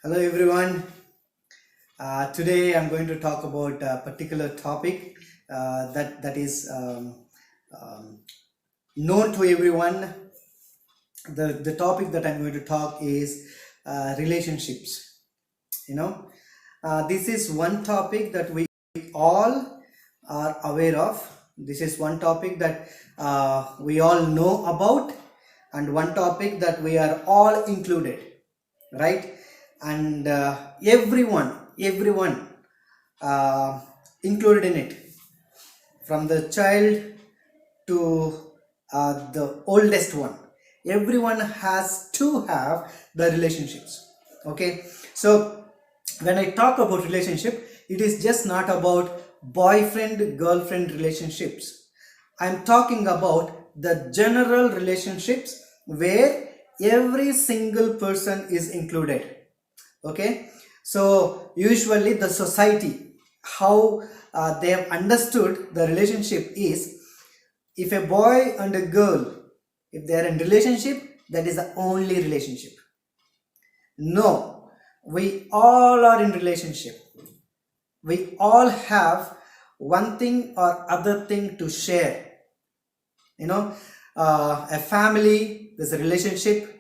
Hello everyone. Today I'm going to talk about a particular topic that is um, known to everyone. The topic that I'm going to talk is relationships. This is one topic that we all are aware of. This is one topic that we all know about, and one topic that we are all included, right? And everyone uh, included in it, from the child to the oldest one. Everyone has to have the relationships. Okay, so when I talk about relationship, it is just not about boyfriend girlfriend relationships. I'm talking about the general relationships where every single person is included. Okay, so usually the society, how they have understood the relationship is, if a boy and a girl, if they are in relationship, that is the only relationship. No, we all are in relationship. We all have one thing or other thing to share. A family, there's a relationship.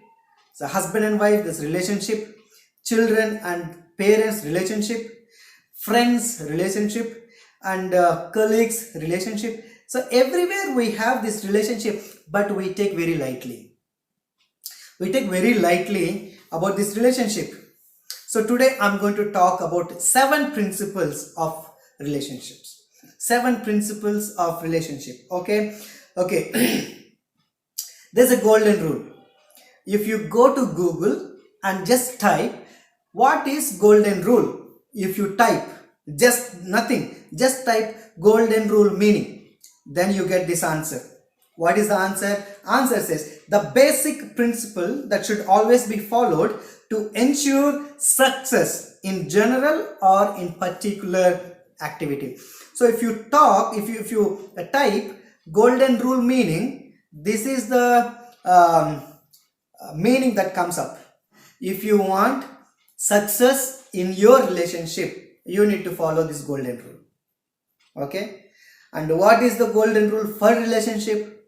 So husband and wife, there's relationship. Children and parents, relationship. Friends, relationship. And colleagues, relationship. So everywhere we have this relationship, but we take very lightly. We take very lightly about this relationship. So today I'm going to talk about 7 principles of relationships. 7 principles of relationship. Okay. There's a golden rule. If you go to Google and just type what is golden rule, if you type just nothing, just type golden rule meaning, then you get this answer. What is the answer? Answer says the basic principle that should always be followed to ensure success in general or in particular activity. So if you type golden rule meaning, this is the meaning that comes up. If you want success in your relationship, you need to follow this golden rule. Okay, and what is the golden rule for relationship?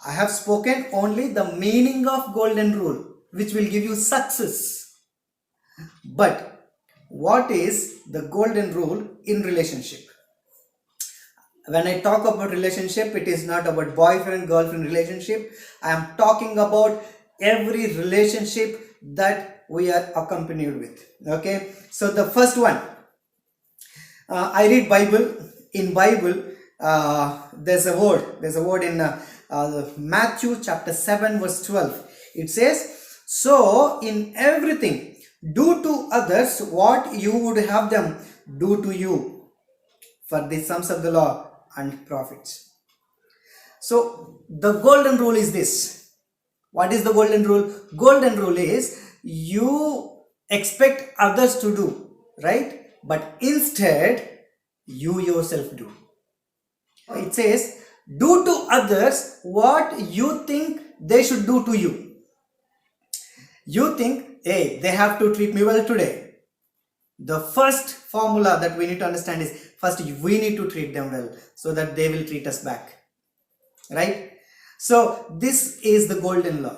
I have spoken only the meaning of golden rule, which will give you success. But what is the golden rule in relationship? When I talk about relationship, it is not about boyfriend girlfriend relationship. I am talking about every relationship that we are accompanied with. Okay, so the first one, I read Bible. In Bible, there's a word in Matthew chapter 7 verse 12. It says, so in everything do to others what you would have them do to you, for the sums of the law and prophets. So the golden rule is this. What is the golden rule? Golden rule is you expect others to do, right? But instead you yourself do. It says, do to others what you think they should do to you. You think, hey, they have to treat me well today. The first formula that we need to understand is, first we need to treat them well so that they will treat us back, right? So this is the golden law,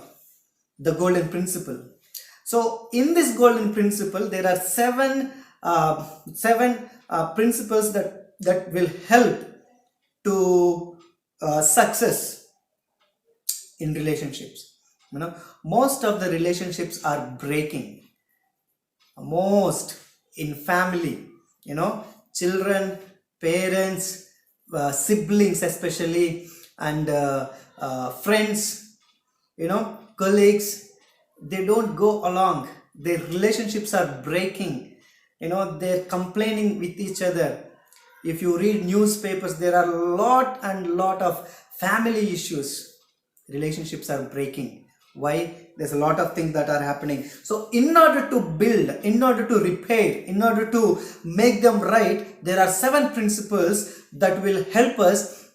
the golden principle. So in this golden principle, there are seven principles that will help to success in relationships. Most of the relationships are breaking. Most in family, children, parents, siblings especially, and friends, colleagues, they don't go along. Their relationships are breaking. They're complaining with each other. If you read newspapers, there are lot of family issues. Relationships are breaking. Why? There's a lot of things that are happening. So in order to build, in order to repair, in order to make them right, there are 7 principles that will help us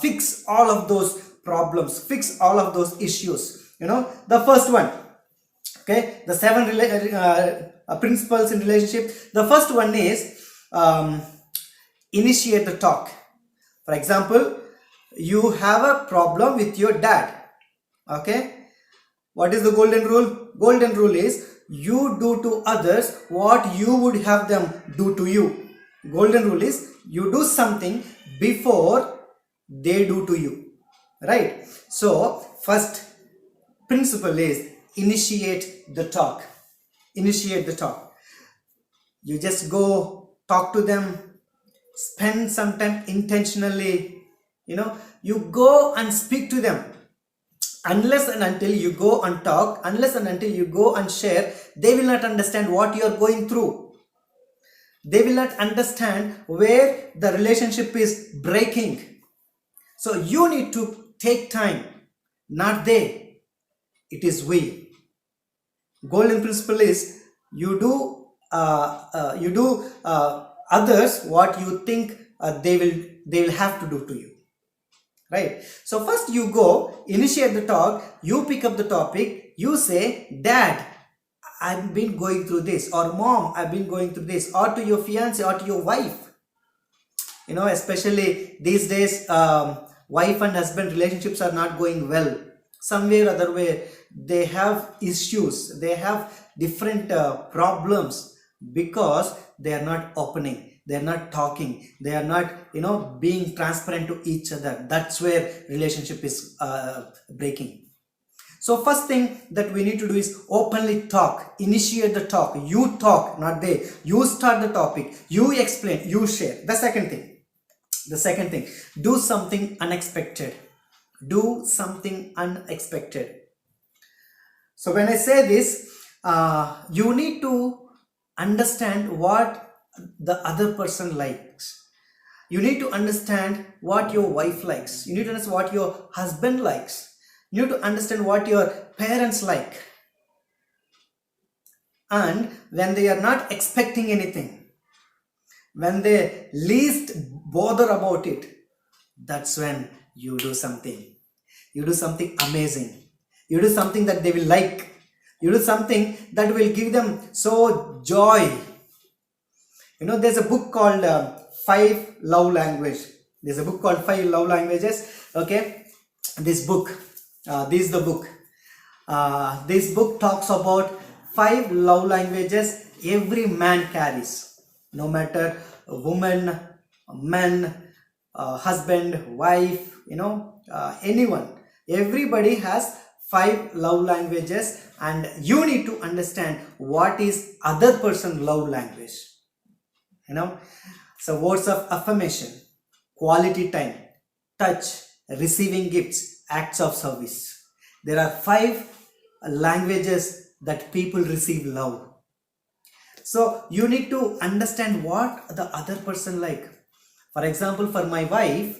fix all of those problems, fix all of those issues. The first one, Okay, the seven principles in relationship. The first one is initiate the talk. For example, you have a problem with your dad. Okay, what is the golden rule? Golden rule is you do to others what you would have them do to you. Golden rule is you do something before they do to you, right? So first principle is initiate the talk. Initiate the talk. You just go talk to them, spend some time intentionally, you go and speak to them. Unless and until you go and talk, unless and until you go and share, they will not understand what you are going through. They will not understand where the relationship is breaking. So you need to take time, not they. It is we. Golden principle is you do others what you think they will have to do to you. Right? So first you go, initiate the talk, you pick up the topic, you say, Dad, I've been going through this, or Mom, I've been going through this, or to your fiance or to your wife. Especially these days, wife and husband relationships are not going well. Somewhere or other way, they have issues, they have different problems because they are not opening. They are not talking, they are not being transparent to each other. That's where relationship is breaking. So first thing that we need to do is openly talk. Initiate the talk. You talk, not they. You start the topic, you explain, you share. The second thing, do something unexpected. Do something unexpected. So when I say this, you need to understand what the other person likes. You need to understand what your wife likes. You need to understand what your husband likes. You need to understand what your parents like. And when they are not expecting anything, when they least bother about it, that's when you do something. You do something amazing. You do something that they will like. You do something that will give them so joy. There's a book called 5 Love Languages. There's a book called 5 Love Languages. Okay, this book, this is the book. This book talks about 5 love languages every man carries. No matter woman, man, husband, wife, anyone. Everybody has 5 love languages, and you need to understand what is other person's love language. So words of affirmation, quality time, touch, receiving gifts, acts of service. There are 5 languages that people receive love. So you need to understand what the other person like. For example, for my wife,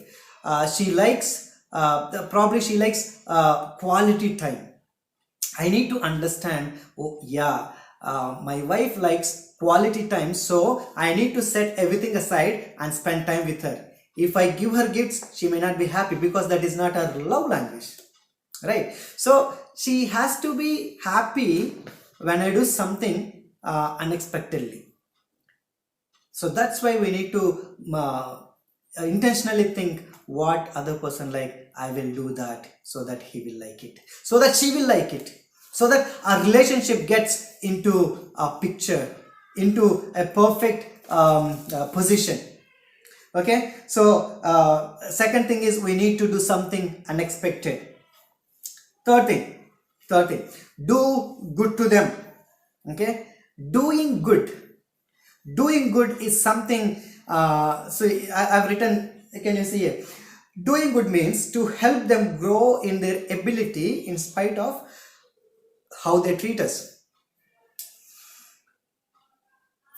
she likes quality time. I need to understand, my wife likes quality time, so I need to set everything aside and spend time with her. If I give her gifts, she may not be happy because that is not her love language, right? So she has to be happy when I do something unexpectedly. So that's why we need to intentionally think what other person like. I will do that so that he will like it, so that she will like it, so that our relationship gets into a picture, into a perfect position. Okay, so second thing is we need to do something unexpected. Third thing, do good to them. Okay, doing good is something. So I've written, can you see it? Doing good means to help them grow in their ability in spite of how they treat us.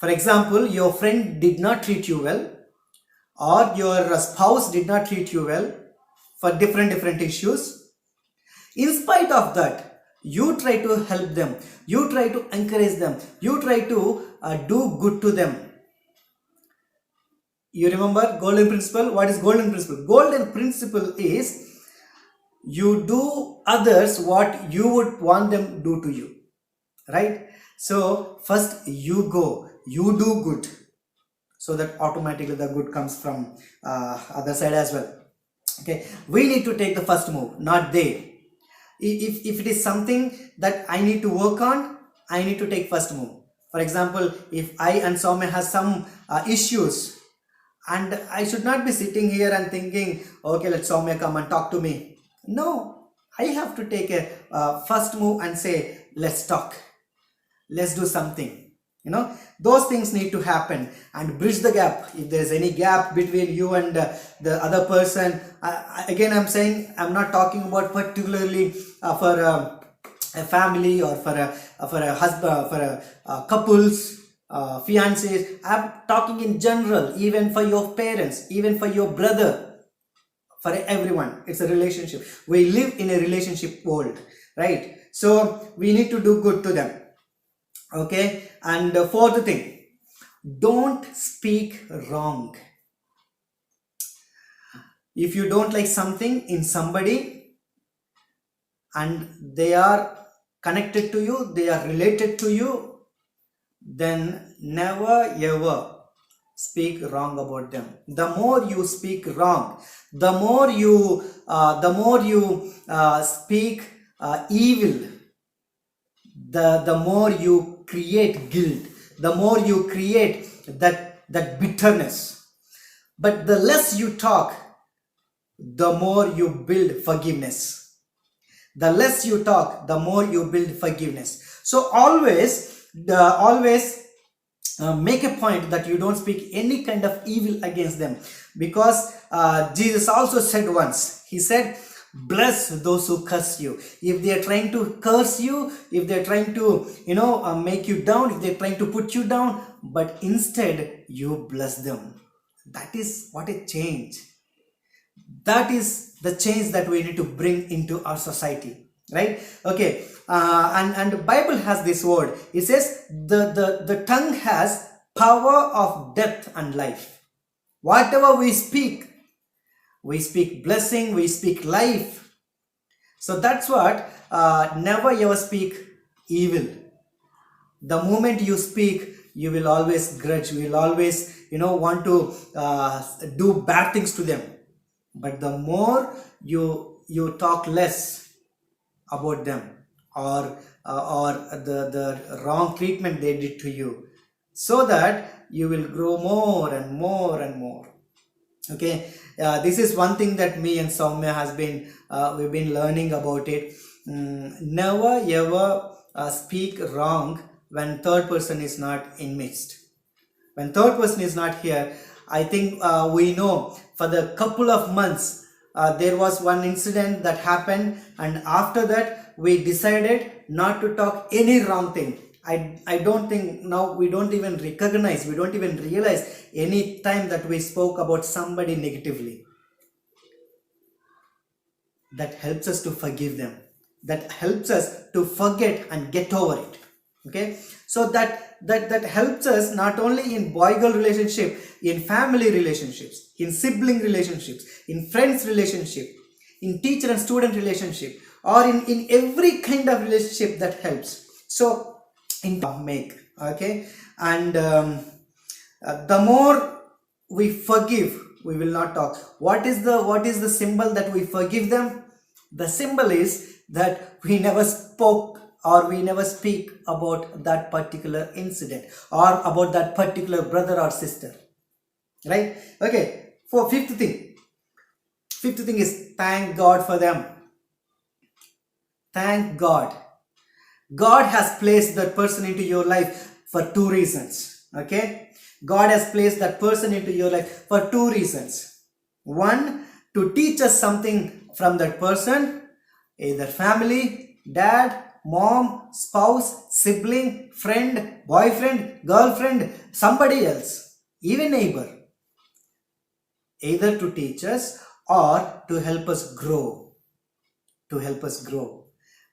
For example, your friend did not treat you well, or your spouse did not treat you well for different issues. In spite of that, you try to help them, you try to encourage them, you try to do good to them. You remember golden principle? What is golden principle? Golden principle is you do others what you would want them do to you. right? So first you go, you do good, so that automatically the good comes from other side as well. Okay, we need to take the first move, not they. If it is something that I need to work on, I need to take first move. For example, if I and Soumya has some issues, and I should not be sitting here and thinking, okay, let Soumya come and talk to me. No, I have to take a first move and say, let's talk, let's do something. Those things need to happen and bridge the gap. If there's any gap between you and the other person, again I'm saying, I'm not talking about particularly for a family, or for a husband, for a couples, fiancés. I'm talking in general, even for your parents, even for your brother, for everyone. It's a relationship. We live in a relationship world, right? So we need to do good to them. Okay, and fourth thing, don't speak wrong. If you don't like something in somebody and they are connected to you, they are related to you, then never ever speak wrong about them. The more you speak wrong, the more you speak evil, the more you create guilt, the more you create that bitterness. But the less you talk, the more you build forgiveness. The less you talk, the more you build forgiveness. So always make a point that you don't speak any kind of evil against them, because Jesus also said once, he said, bless those who curse you. If they are trying to curse you, if they are trying to make you down, if they are trying to put you down, but instead you bless them. That is what a change. That is the change that we need to bring into our society, right? Okay, and the Bible has this word. It says the tongue has power of death and life. Whatever we speak blessing, we speak life. So that's what, never ever speak evil. The moment you speak, you will always grudge, you will always want to do bad things to them. But the more you talk less about them, or the wrong treatment they did to you, so that you will grow more and more and more. Okay, this is one thing that me and Soumya has been we've been learning about it. Never ever speak wrong when third person is not in midst. When third person is not here, I think we know for the couple of months there was one incident that happened, and after that we decided not to talk any wrong thing. I don't think now we don't even recognize, we don't even realize any time that we spoke about somebody negatively. That helps us to forgive them. That helps us to forget and get over it. Okay, so that helps us not only in boy-girl relationship, in family relationships, in sibling relationships, in friends relationship, in teacher and student relationship, or in every kind of relationship that helps. So in make, okay, and the more we forgive, we will not talk. What is the symbol that we forgive them? The symbol is that we never spoke or we never speak about that particular incident or about that particular brother or sister, right? Okay, for fifth thing is thank God for them. Thank God. God has placed that person into your life for two reasons. Okay, God has placed that person into your life for two reasons. One, to teach us something from that person, either family, dad, mom, spouse, sibling, friend, boyfriend, girlfriend, somebody else, even neighbor. Either to teach us or to help us grow. To help us grow.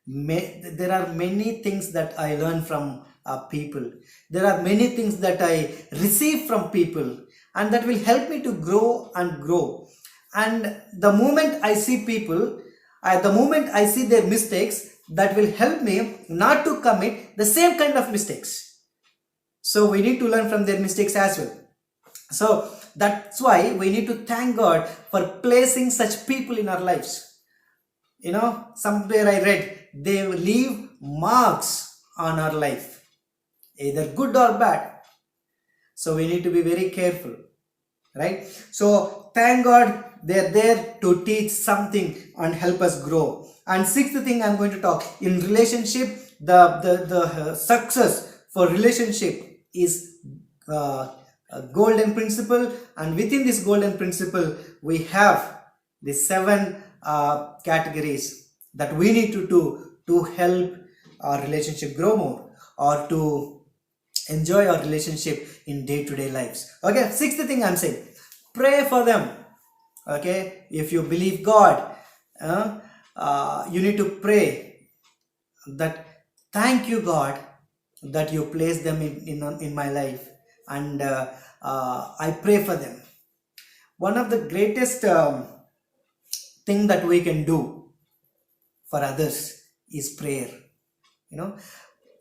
There are many things that I learn from people. There are many things that I receive from people, and that will help me to grow and grow. And the moment I see people, the moment I see their mistakes, that will help me not to commit the same kind of mistakes. So we need to learn from their mistakes as well. So that's why we need to thank God for placing such people in our lives. Somewhere I read they leave marks on our life, either good or bad. So we need to be very careful, right? So thank God they're there to teach something and help us grow. And sixth thing I'm going to talk in relationship, the success for relationship is a golden principle, and within this golden principle we have the seven categories that we need to do to help our relationship grow more, or to enjoy our relationship in day-to-day lives. Okay, sixth thing I'm saying, pray for them. Okay, if you believe God, you need to pray that thank you God that you placed them in my life, and I pray for them. One of the greatest thing that we can do for others is prayer.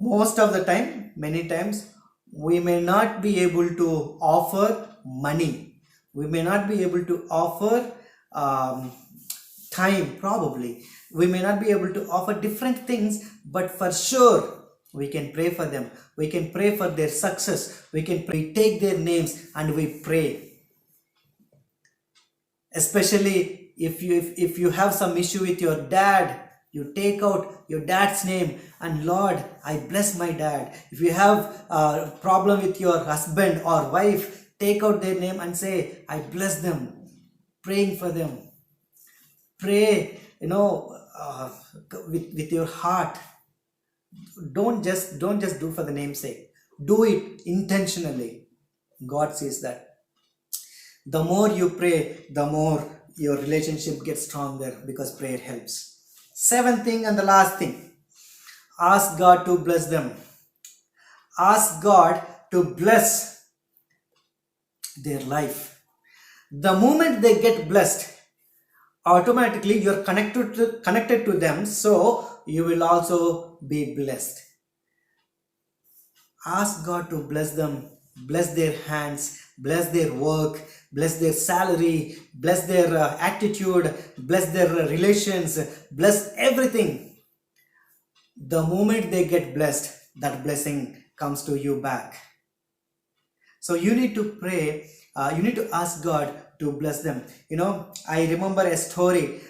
Most of the time, many times, we may not be able to offer money, we may not be able to offer time, probably we may not be able to offer different things, but for sure we can pray for them, we can pray for their success, we take their names and we pray. Especially if you have some issue with your dad, you take out your dad's name and Lord, I bless my dad. If you have a problem with your husband or wife, take out their name and say, I bless them. Praying for them. Pray, with your heart. Don't just do for the namesake. Do it intentionally. God says that. The more you pray, the more your relationship gets stronger, because prayer helps. Seventh thing and the last thing, ask God to bless them. Ask God to bless their life. The moment they get blessed, automatically you're connected to them, so you will also be blessed. Ask God to bless them, bless their hands, bless their work, bless their salary, bless their attitude, bless their relations, bless everything. The moment they get blessed, that blessing comes to you back. So you need to pray, you need to ask God to bless them. I remember a story,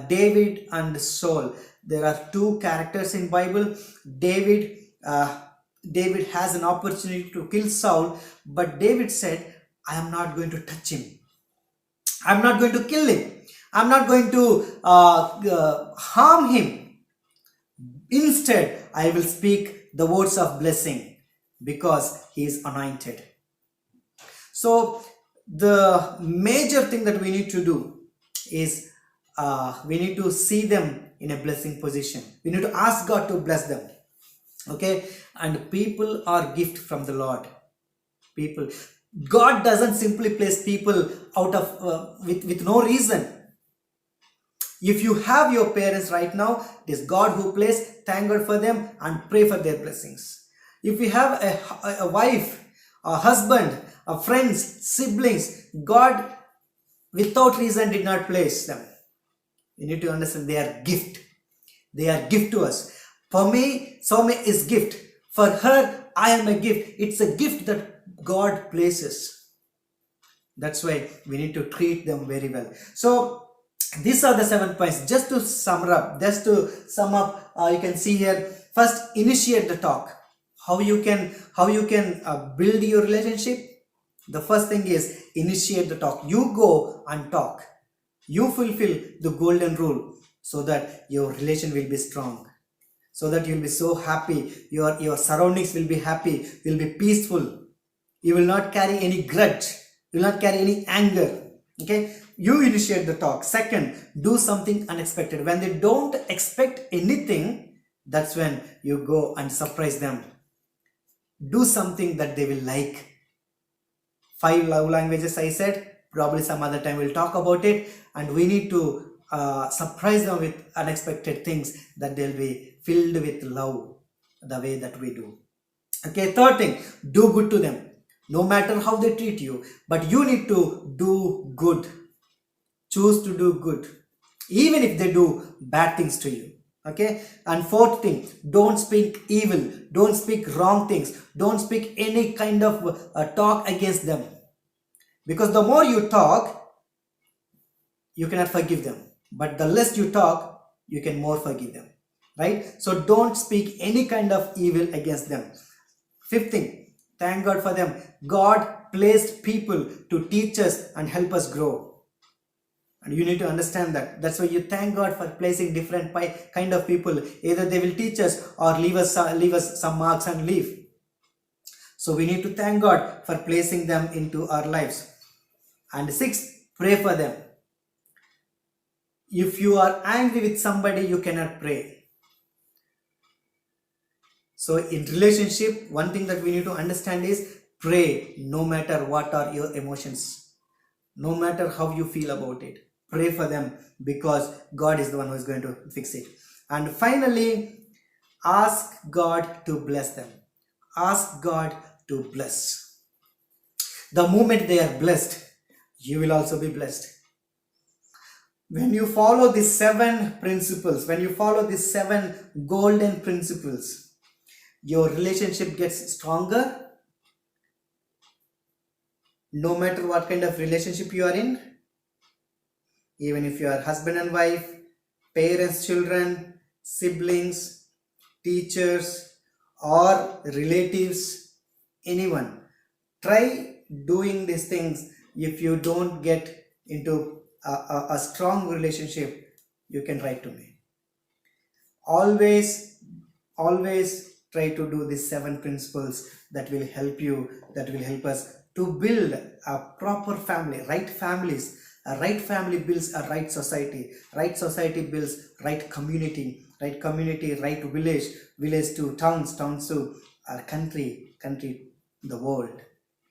David and Saul. There are two characters in Bible. David has an opportunity to kill Saul, but David said, I am not going to touch him. I'm not going to kill him. I'm not going to harm him. Instead, I will speak the words of blessing because he is anointed. So the major thing that we need to do is we need to see them in a blessing position. We need to ask God to bless them. Okay, and people are gift from the Lord. God doesn't simply place people out of with no reason. If you have your parents right now, it is God who placed. Thank God for them and pray for their blessings. If you have a wife, a husband, a friends, siblings, God without reason did not place them. You need to understand they are gift. They are gift to us. For me, Soumya is gift. For her, I am a gift. It's a gift that God places. That's why we need to treat them very well. So these are the 7 points. Just to sum up, you can see here. First, initiate the talk. How you can build your relationship. The first thing is initiate the talk. You go and talk. You fulfill the golden rule so that your relation will be strong. So that you will be so happy. Your surroundings will be happy. Will be peaceful. You will not carry any grudge. You will not carry any anger. Okay. You initiate the talk. Second, do something unexpected. When they don't expect anything, that's when you go and surprise them. Do something that they will like. 5 love languages I said. Probably some other time we'll talk about it. And we need to surprise them with unexpected things, that they'll be filled with love the way that we do. Okay, third thing, do good to them. No matter how they treat you, but you need to do good. Choose to do good, even if they do bad things to you. Okay, and fourth thing, don't speak evil, don't speak wrong things, don't speak any kind of talk against them, because the more you talk, you cannot forgive them, but the less you talk, you can more forgive them, right? So don't speak any kind of evil against them. Fifth thing, thank God for them. God placed people to teach us and help us grow, and you need to understand that. That's why you thank God for placing different kind of people. Either they will teach us or leave us some marks and leave. So we need to thank God for placing them into our lives. And sixth, pray for them. If you are angry with somebody, you cannot pray. So in relationship, one thing that we need to understand is pray no matter what are your emotions, no matter how you feel about it. Pray for them, because God is the one who is going to fix it. And finally, ask God to bless them. Ask God to bless. The moment they are blessed, you will also be blessed. When you follow these 7 principles, when you follow these 7 golden principles, your relationship gets stronger. No matter what kind of relationship you are in, even if you are husband and wife, parents, children, siblings, teachers, or relatives, anyone, try doing these things. If you don't get into a strong relationship, you can write to me. Always try to do these 7 principles that will help you, that will help us to build a proper family, right families. A right family builds a right society. Right society builds right community. Right community, right village. Village to towns. Towns to our country. Country, the world.